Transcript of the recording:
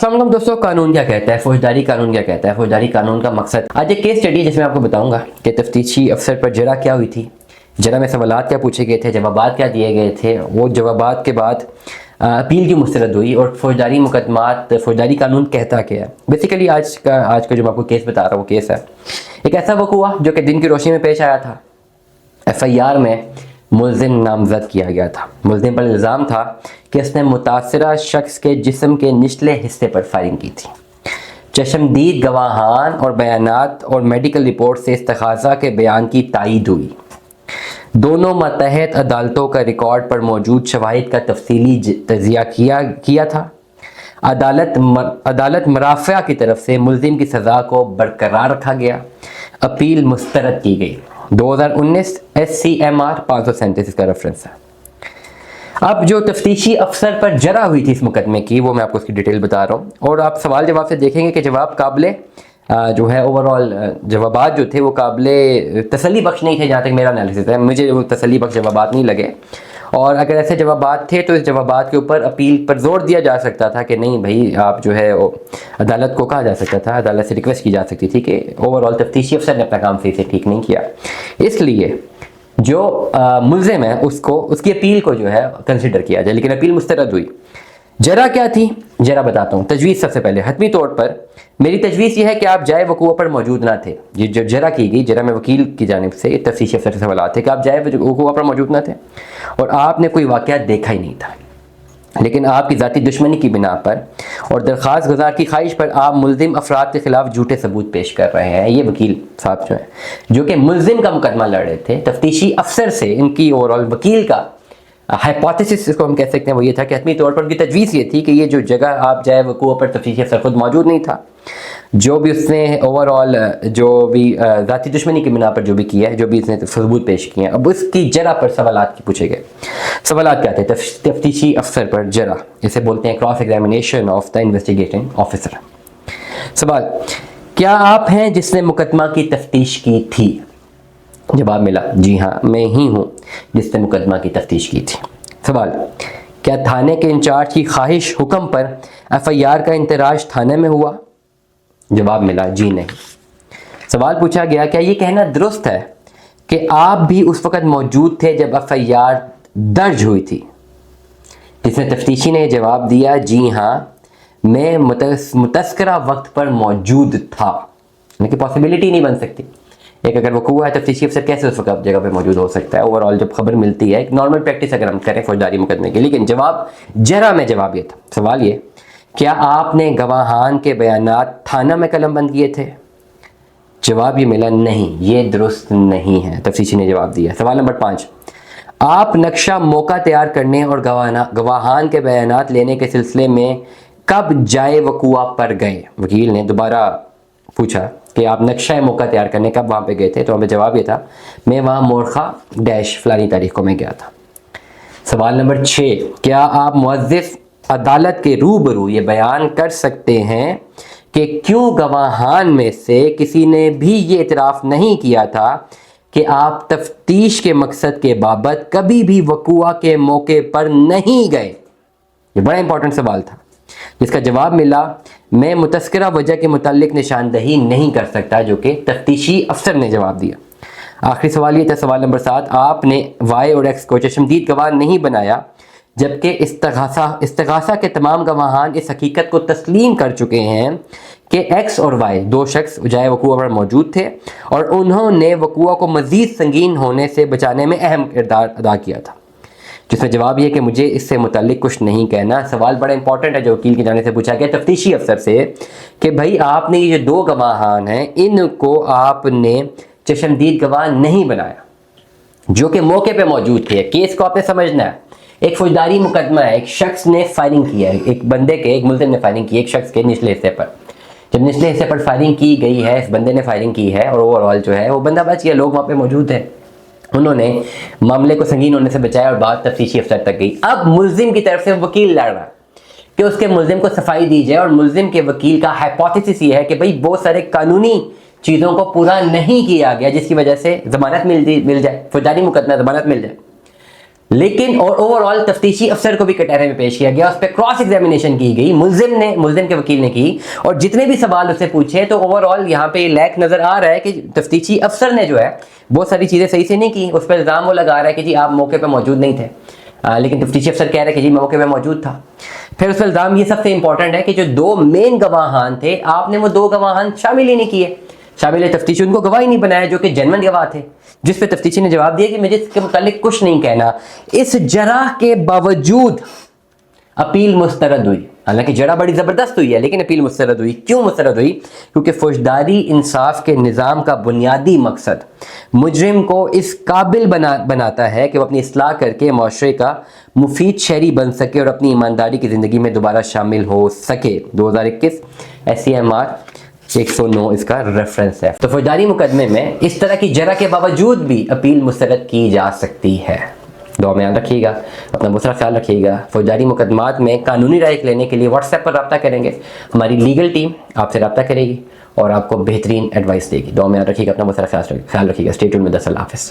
अस्सलाम वालेकुम दोस्तों, कानून क्या कहता है, फौजदारी कानून क्या कहता है, फौजदारी कानून का मकसद। आज एक केस स्टडी जिसमें आपको बताऊंगा कि तफ्तीशी अफसर पर जरा क्या हुई थी, जरा में सवालात क्या पूछे गए थे, जवाबात क्या दिए गए थे, वो जवाबात के बाद अपील की मुस्तरद हुई और फौजदारी मुकदमात, फौजदारी कानून कहता क्या है। बेसिकली आज का जो मैं आपको केस बता रहा हूँ, वो केस है एक ऐसा वक़ूआ जो कि दिन की रोशनी में पेश आया था। FIR में मुल्ज़िम नामज़द किया गया था। मुल्ज़िम पर इल्ज़ाम था कि उसने मुतासरा शख्स के जिस्म के निचले हिस्से पर फायरिंग की थी। चश्मदीद गवाहान और बयानात और मेडिकल रिपोर्ट से इस्तग़ासा के बयान की तायीद हुई। दोनों मतहत अदालतों का रिकॉर्ड पर मौजूद शवाहिद का तफसीली तजिया किया था। अदालत मराफ़ा की तरफ से मुल्ज़िम की सज़ा को बरकरार रखा गया। अपील मुस्तरद की गई। 2019 SCMR 537 इसका रेफरेंस है। अब जो तफ्तीशी अफसर पर जरा हुई थी इस मुकदमे की, वो मैं आपको उसकी डिटेल बता रहा हूँ और आप सवाल जवाब से देखेंगे कि जवाब काबिले जो है ओवरऑल जवाबात जो थे वो काबिले तसल्ली बख्श नहीं थे। जहाँ तक मेरा एनालिसिस है, मुझे वो तसल्ली बख्श जवाबात नहीं लगे। और अगर ऐसे जवाबात थे तो इस जवाबात के ऊपर अपील पर जोर दिया जा सकता था कि नहीं भाई, आप जो है अदालत को कहा जा सकता था, अदालत से रिक्वेस्ट की जा सकती थी कि ओवरऑल तफ्तीशी अफसर ने अपना काम सही से ठीक नहीं किया। इसलिए जो मुल्ज़िम है उसको, उसकी अपील को जो है कंसिडर किया जाए, लेकिन अपील मुस्तरद हुई। जरा क्या थी, जरा बताता हूँ। तजवीज़ सबसे पहले हतमी तौर पर मेरी तजवीज़ ये है कि आप जाए वक़ूआ पर मौजूद ना थे। ये जो जरा की गई, जरा में वकील की जानिब से तफ्तीशी अफसर से सवाल थे कि आप जाए वक़ूआ पर मौजूद ना थे और आपने कोई वाक़या देखा ही नहीं था, लेकिन आपकी ज़ाती दुश्मनी की बिना पर और दरख्वास्त गुजार की ख्वाहिश पर आप मुल्ज़िम अफराद के खिलाफ झूठे सबूत पेश कर रहे हैं। ये वकील साहब जो हैं, जो कि मुल्ज़िम का मुकदमा लड़ रहे थे, तफ्तीशी अफसर से इनकी ओवरऑल वकील का हाइपोथेसिस इसको हम कह सकते हैं वो ये था कि हतमी तौर पर उनकी तजवीज़ ये थी कि ये जो जगह आप जाए वक़ूआ पर तफ्तीशी अफसर खुद मौजूद नहीं था। जो भी उसने ओवरऑल जो भी ज़ाती दुश्मनी की बिना पर जो भी किया है, जो भी इसने सबूत पेश किए हैं, अब उसकी जरा पर सवालात की पूछे गए। सवालात क्या थे तफ्तीशी अफसर पर जरा, इसे बोलते हैं cross examination of the investigating officer. सवाल, क्या आप हैं जिसने मुकदमा की तफ्तीश की थी? जवाब मिला, जी हाँ, मैं ही हूँ जिसने मुकदमा की तफ्तीश की थी। सवाल, क्या थाने के इंचार्ज की ख्वाहिश हुक्म पर FIR का इंतराज थाने में हुआ? जवाब मिला, जी नहीं। सवाल पूछा गया, क्या ये कहना दुरुस्त है कि आप भी उस वक़्त मौजूद थे जब FIR दर्ज हुई थी? जिसने तफ्तीशी ने जवाब दिया, जी हाँ, मैं मुतस्करा वक्त पर मौजूद था। लेकिन पॉसिबिलिटी नहीं बन सकती। एक अगर वक़ूआ है, तफ्तीशी अफसर कैसे उस वक्त जगह पे मौजूद हो सकता है? ओवरऑल जब खबर मिलती है, एक नॉर्मल प्रैक्टिस अगर हम करें फौजदारी मुकदमे की। लेकिन जवाब जरा में जवाब ये था। सवाल ये, क्या आपने गवाहान के बयानात थाना में कलमबंद किए थे? जवाब ये मिला, नहीं, ये दुरुस्त नहीं है। तफ्तीशी ने जवाब दिया। सवाल नंबर 5, आप नक्शा मौका तैयार करने और गवाहान के बयानात लेने के सिलसिले में कब जाए वक़ूआ पर गए? वकील ने दोबारा पूछा कि आप नक्शा मौका तैयार करने कब वहाँ पे गए थे? तो हमें जवाब ये था, मैं वहाँ मोरखा डैश फलानी तारीख को मैं गया था। सवाल नंबर 6, क्या आप मुअज़्ज़िफ़ अदालत के रूबरू ये बयान कर सकते हैं कि क्यों गवाहान में से किसी ने भी ये इतराफ़ नहीं किया था कि आप तफ्तीश के मकसद के बाबत कभी भी वक़ूआ के मौके पर नहीं गए? ये बड़ा इंपॉर्टेंट सवाल था जिसका जवाब मिला, मैं मुतस्करा वजह के मुतालिक निशानदही नहीं कर सकता, जो कि तफ्तीशी अफसर ने जवाब दिया। आखिरी सवाल ये था, सवाल नंबर 7, आपने Y और X को चश्मदीद गवाह नहीं बनाया जबकि इस्तग़ासा के तमाम गवाहान इस हकीकत को तस्लीम कर चुके हैं कि X और Y दो शख्स जाए वक़ूआ पर मौजूद थे और उन्होंने वक़ूआ को मज़ीद संगीन होने से बचाने में अहम किरदार अदा किया था। जिसमें जवाब ये कि मुझे इससे मुताल्लिक कुछ नहीं कहना। सवाल बड़ा इंपॉर्टेंट है जो वकील की जाने से पूछा गया तफ्तीशी अफसर से कि भाई आपने ये जो दो गवाहान हैं, इनको आपने चश्मदीद गवाह नहीं बनाया जो कि मौके पे मौजूद थे। केस को आपने समझना है, एक फौजदारी मुकदमा है, एक शख्स ने फायरिंग की है, एक बंदे के, एक मुल्ज़िम ने फायरिंग की एक शख्स के निचले हिस्से पर। जब निचले हिस्से पर फायरिंग की गई है, इस बंदे ने फायरिंग की है और ओवरऑल जो है वो बंदा बच गया, लोग वहाँ पे मौजूद हैं, उन्होंने मामले को संगीन होने से बचाया और बात तफ्तीशी अफसर तक गई। अब मुल्ज़िम की तरफ से वकील लड़ रहा कि उसके मुल्ज़िम को सफाई दी जाए और मुल्ज़िम के वकील का हाइपोथेसिस ये है कि भाई बहुत सारे कानूनी चीज़ों को पूरा नहीं किया गया जिसकी वजह से ज़मानत मिल जाए, फौजदारी मुकदमा ज़मानत मिल जाए। لیکن اور اوور آل تفتیشی افسر کو بھی کٹہرے میں پیش کیا گیا, اس پہ کراس ایگزامینیشن کی گئی, ملزم کے وکیل نے کی, اور جتنے بھی سوال اس سے پوچھے تو اوور آل یہاں پہ لیک نظر آ رہا ہے کہ تفتیشی افسر نے جو ہے بہت ساری چیزیں صحیح سے نہیں کی. اس پہ الزام وہ لگا رہا ہے کہ جی آپ موقع پہ موجود نہیں تھے, لیکن تفتیشی افسر کہہ رہے ہیں کہ جی موقع پہ موجود تھا. پھر اس پہ الزام یہ سب سے امپورٹنٹ ہے کہ جو 2 مین گواہان تھے آپ نے وہ 2 گواہان شامل ہی نہیں کیے, شامل تفتیشی ان کو گواہ ہی نہیں بنایا جو کہ جنون گواہ تھے, جس پہ تفتیشی نے جواب دیا کہ مجھے اس کے متعلق کچھ نہیں کہنا. اس جرح کے باوجود اپیل مسترد ہوئی, حالانکہ جرح بڑی زبردست ہوئی ہے لیکن اپیل مسترد ہوئی. کیوں مسترد ہوئی؟ کیونکہ فوجداری انصاف کے نظام کا بنیادی مقصد مجرم کو اس قابل بناتا ہے کہ وہ اپنی اصلاح کر کے معاشرے کا مفید شہری بن سکے اور اپنی ایمانداری کی زندگی میں دوبارہ شامل ہو سکے. 2021 SCMR 109 اس کا ریفرنس ہے. تو فوجداری مقدمے میں اس طرح کی جرح کے باوجود بھی اپیل مسترد کی جا سکتی ہے. دعا میں یاد رکھیے گا, اپنا بہت سارا خیال رکھیے گا. فوجداری مقدمات میں قانونی رائے لینے کے لیے واٹس ایپ پر رابطہ کریں گے, ہماری لیگل ٹیم آپ سے رابطہ کرے گی اور آپ کو بہترین ایڈوائس دے گی. دعا میں یاد رکھیے گا, اپنا بہت سارا خیال رکھیے گا. Stay tuned with us. اللہ حافظ.